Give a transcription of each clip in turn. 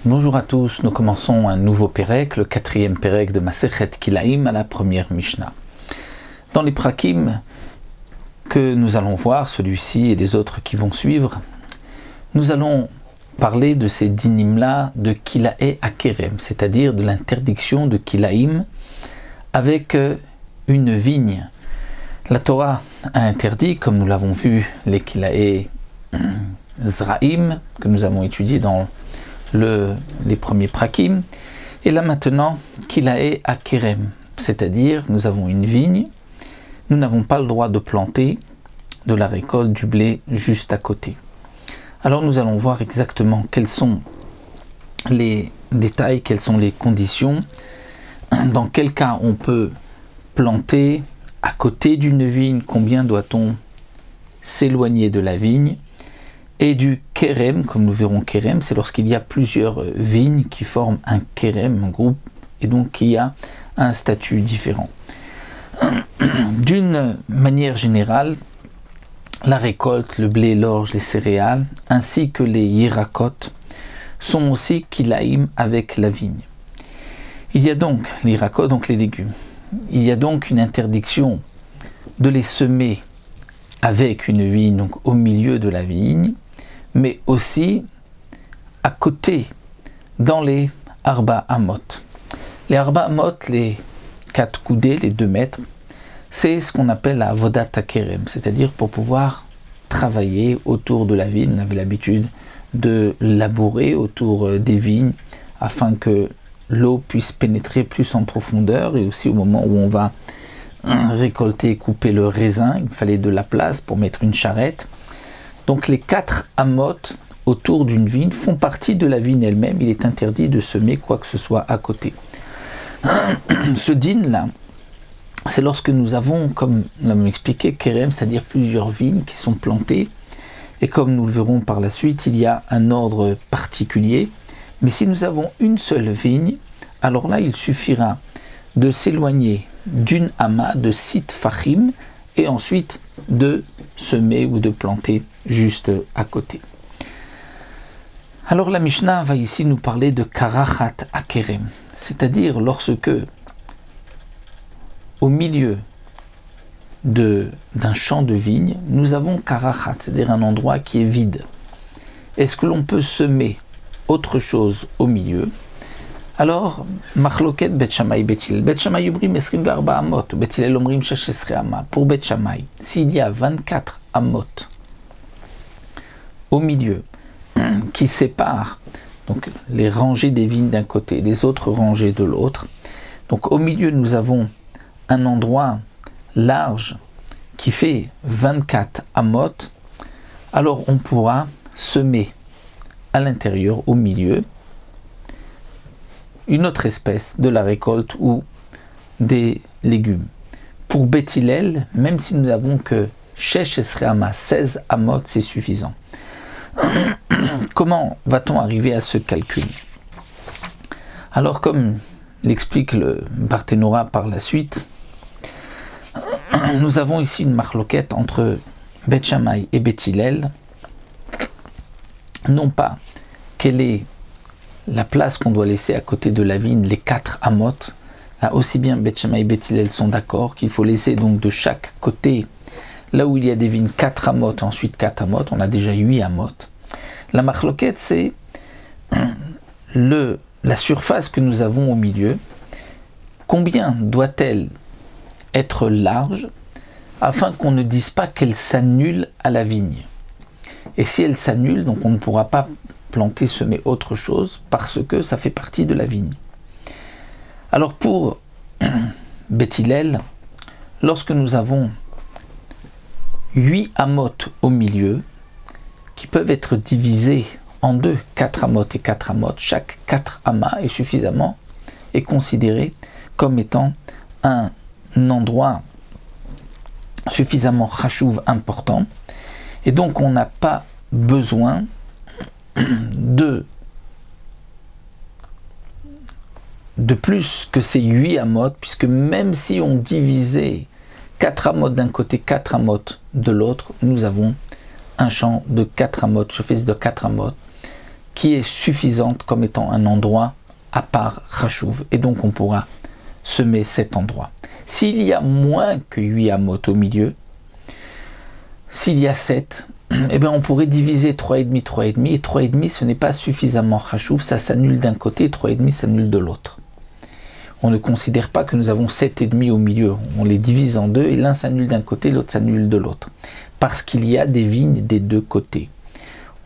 Bonjour à tous, nous commençons un nouveau Pérek, le 4e Pérek de Masechet Kilaim à la première Mishnah. Dans les Prakim que nous allons voir, celui-ci et les autres qui vont suivre, nous allons parler de ces dinim-là de Kilae Akerem, c'est-à-dire de l'interdiction de Kilaim avec une vigne. La Torah a interdit, comme nous l'avons vu, les Kilae Zraim, que nous avons étudié dans les premiers prakim, et là maintenant Kilae Akerem, c'est-à-dire nous avons une vigne, nous n'avons pas le droit de planter de la récolte du blé juste à côté. Alors nous allons voir exactement quels sont les détails, quelles sont les conditions, dans quel cas on peut planter à côté d'une vigne, combien doit-on s'éloigner de la vigne, et du kérem, comme nous verrons kérem, c'est lorsqu'il y a plusieurs vignes qui forment un kérem, un groupe, et donc il y a un statut différent. D'une manière générale, la récolte, le blé, l'orge, les céréales, ainsi que les yirakot, sont aussi kilaim avec la vigne. Il y a donc les yirakot, donc les légumes. Il y a donc une interdiction de les semer avec une vigne, donc au milieu de la vigne, mais aussi à côté, dans les Arba Amot. Les Arba Amot, les 4 coudées, les 2 mètres, c'est ce qu'on appelle la Avodat Akerem, c'est-à-dire pour pouvoir travailler autour de la vigne. On avait l'habitude de labourer autour des vignes afin que l'eau puisse pénétrer plus en profondeur, et aussi au moment où on va récolter et couper le raisin, il fallait de la place pour mettre une charrette. Donc les 4 amotes autour d'une vigne font partie de la vigne elle-même. Il est interdit de semer quoi que ce soit à côté. Ce din-là, c'est lorsque nous avons, comme nous l'avons expliqué, kérem, c'est-à-dire plusieurs vignes qui sont plantées. Et comme nous le verrons par la suite, il y a un ordre particulier. Mais si nous avons une seule vigne, alors là, il suffira de s'éloigner d'une ama de 6 fachim et ensuite de semer ou de planter juste à côté. Alors la Mishnah va ici nous parler de karachat akerem, c'est-à-dire lorsque au milieu d'un champ de vigne, nous avons karachat, c'est-à-dire un endroit qui est vide. Est-ce que l'on peut semer autre chose au milieu? Alors, Machloket Bet Shammai Bet Hillel. Bet Shammai Omrim 24 amot, Bet Hillel Omrim 16 ama. Pour Bet Shammai, s'il y a 24 amot au milieu qui séparent donc les rangées des vignes d'un côté, les autres rangées de l'autre, donc au milieu nous avons un endroit large qui fait 24 amot, alors on pourra semer à l'intérieur, au milieu, une autre espèce de la récolte ou des légumes. Pour Bet Hillel, même si nous n'avons que 16 amot, c'est suffisant. Comment va-t-on arriver à ce calcul? Alors, comme l'explique le Barthénora par la suite, nous avons ici une marloquette entre Bet Shammai et Bet Hillel, non pas quelle est la place qu'on doit laisser à côté de la vigne, les 4 amot. Là aussi bien Bet Shammai et Bet Hillel sont d'accord qu'il faut laisser donc de chaque côté, là où il y a des vignes, 4 amot, ensuite 4 amot, on a déjà 8 amot. La marloquette, c'est la surface que nous avons au milieu. Combien doit-elle être large afin qu'on ne dise pas qu'elle s'annule à la vigne? Et si elle s'annule, donc on ne pourra pas planter, semer autre chose parce que ça fait partie de la vigne. Alors pour Bet Hillel, lorsque nous avons 8 amot au milieu qui peuvent être divisés en deux, 4 amot et 4 amot, chaque 4 amas est suffisamment et considéré comme étant un endroit suffisamment chachouv, important, et donc on n'a pas besoin de plus que ces 8 amot, puisque même si on divisait 4 amot d'un côté, 4 amot de l'autre, nous avons un champ de 4 amot, surface de 4 amot, qui est suffisante comme étant un endroit à part chachouv. Et donc on pourra semer cet endroit. S'il y a moins que 8 amot au milieu, s'il y a 7, eh bien on pourrait diviser 3,5, 3,5, et 3,5 ce n'est pas suffisamment chachouv, ça s'annule d'un côté, 3,5 s'annule de l'autre. On ne considère pas que nous avons 7,5 au milieu, on les divise en deux et l'un s'annule d'un côté, l'autre s'annule de l'autre. Parce qu'il y a des vignes des deux côtés.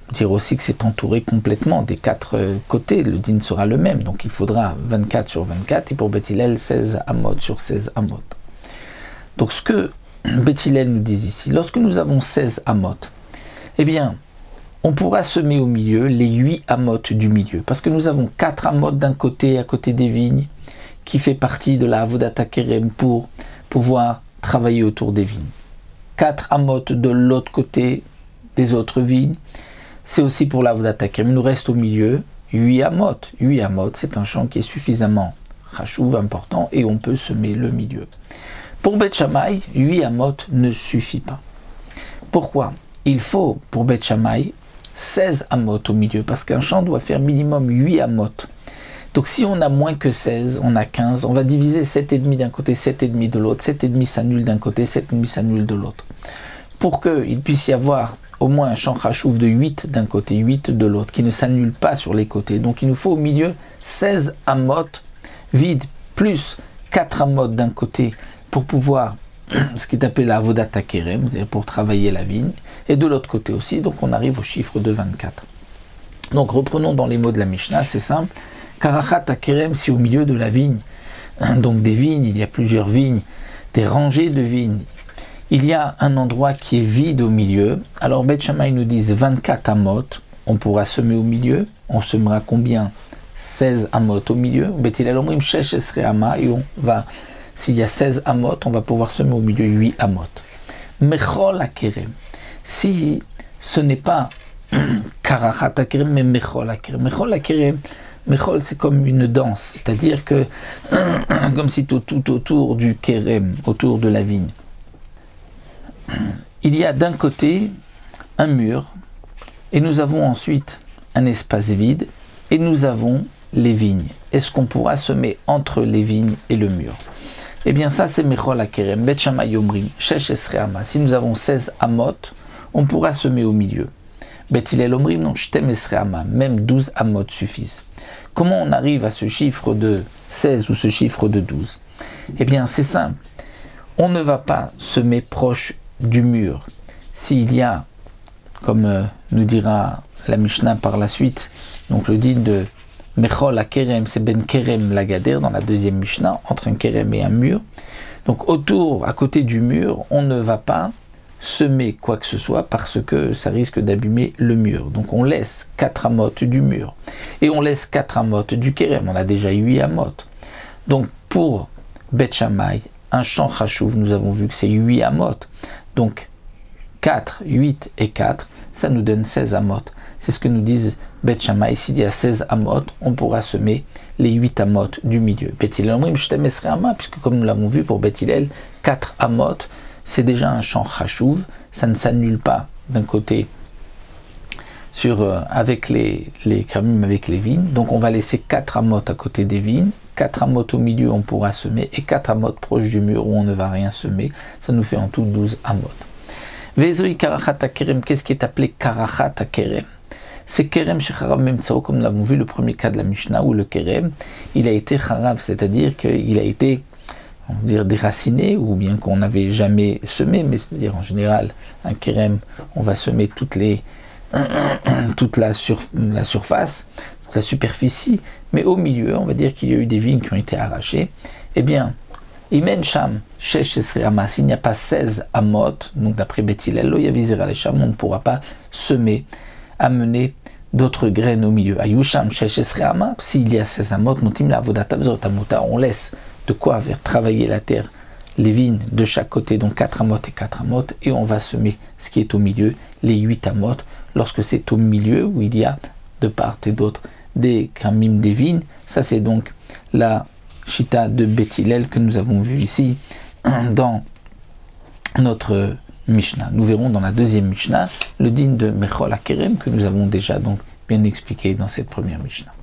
On peut dire aussi que c'est entouré complètement des 4 côtés, le din sera le même, donc il faudra 24 sur 24 et pour Beth Hillel 16 amot sur 16 amot. Donc ce que Beth Hillel nous dit ici, lorsque nous avons 16 amot, eh bien on pourra semer au milieu les 8 amot du milieu, parce que nous avons 4 amot d'un côté à côté des vignes, qui fait partie de la Avodat HaKerem pour pouvoir travailler autour des vignes. 4 amot de l'autre côté des autres vignes, c'est aussi pour la Avodat HaKerem. Il nous reste au milieu 8 amot. 8 amot, c'est un champ qui est suffisamment chachouv, important, et on peut semer le milieu. Pour Beth Shammai, 8 amot ne suffit pas. Pourquoi? Il faut, pour Beth Shammai, 16 amot au milieu, parce qu'un champ doit faire minimum 8 amot. Donc si on a moins que 16, on a 15, on va diviser 7,5 d'un côté, 7,5 de l'autre, 7,5 s'annule d'un côté, 7,5 s'annule de l'autre. Pour qu'il puisse y avoir au moins un champ chachouv de 8 d'un côté, 8 de l'autre, qui ne s'annule pas sur les côtés. Donc il nous faut au milieu 16 amot vides, plus 4 amot d'un côté, pour pouvoir, ce qui est appelé la Avodat HaKerem, c'est-à-dire pour travailler la vigne, et de l'autre côté aussi, donc on arrive au chiffre de 24. Donc reprenons dans les mots de la Mishnah, c'est simple. Karachat HaKerem, c'est au milieu de la vigne, donc des vignes, il y a plusieurs vignes, des rangées de vignes. Il y a un endroit qui est vide au milieu. Alors Beth Shammai nous dit 24 amot, on pourra semer au milieu. On semera combien? 16 amot au milieu. Beth Hillel omrim shesh esrei ama, et on va, s'il y a 16 amot, on va pouvoir semer au milieu 8 amot. Mechol HaKerem, si ce n'est pas Karachat HaKerem, mais Mechol HaKerem. Mechol HaKerem, Mechol, c'est comme une danse, c'est-à-dire que, comme si tout autour du Kerem, autour de la vigne, il y a d'un côté un mur, et nous avons ensuite un espace vide, et nous avons les vignes. Est-ce qu'on pourra semer entre les vignes et le mur? Eh bien ça c'est Mechol HaKerem, Beth Shammai omrim, shesh esrei ama. Si nous avons 16 amot, on pourra semer au milieu. Beth Hillel omrim, non, shtem esrei ama, même 12 amot suffisent. Comment on arrive à ce chiffre de 16 ou ce chiffre de 12? Eh bien c'est simple, on ne va pas semer proche du mur. S'il y a, comme nous dira la Mishnah par la suite, donc le din de Mechol HaKerem, c'est Ben Kerem Lagader dans la deuxième Mishnah, entre un Kerem et un mur. Donc autour, à côté du mur, on ne va pas semer quoi que ce soit parce que ça risque d'abîmer le mur. Donc on laisse 4 amot du mur et on laisse 4 amot du Kerem. On a déjà 8 amot. Donc pour Beth Shammai, un champ chachouv, nous avons vu que c'est 8 amot. Donc 4, 8 et 4, ça nous donne 16 amot. C'est ce que nous disent Beth Shammai. S'il y a 16 amot, on pourra semer les 8 amot du milieu. Beth Hillel omrim shtem esrei ama, puisque comme nous l'avons vu pour Beth Hillel, 4 amot, c'est déjà un champ chachouv, ça ne s'annule pas d'un côté avec les kramim, avec les vignes. Donc on va laisser 4 amot à côté des vignes, 4 amot au milieu on pourra semer, et 4 amot proche du mur où on ne va rien semer. Ça nous fait en tout 12 amot. Vezoi Karachat HaKerem, qu'est-ce qui est appelé Karachat HaKerem? C'est Kerem Shecharav Memtsao, comme nous l'avons vu le premier cas de la Mishnah, où le Kerem, il a été Charav, c'est-à-dire qu'il a été, on va dire, déraciné, ou bien qu'on n'avait jamais semé, mais c'est-à-dire en général, un Kerem, on va semer toute la surface, toute la superficie, mais au milieu, on va dire qu'il y a eu des vignes qui ont été arrachées. Eh bien, Imen Sham, Shesh Esrei ama, s'il n'y a pas 16 amot, donc d'après Beth Hillel, lo yavizera lesham, on ne pourra pas semer, amener d'autres graines au milieu. Ayusham Shesh Esrei ama, s'il y a 16 amot, notim la avodat avzot amuta, on laisse de quoi faire travailler la terre, les vignes de chaque côté, donc 4 amot et 4 amot, et on va semer ce qui est au milieu, les 8 amot, lorsque c'est au milieu où il y a de part et d'autre des kramim des vignes. Ça c'est donc la Shita de Beth Hillel que nous avons vu ici dans notre Mishnah. Nous verrons dans la deuxième Mishnah le din de Mechol HaKerem que nous avons déjà donc bien expliqué dans cette première Mishnah.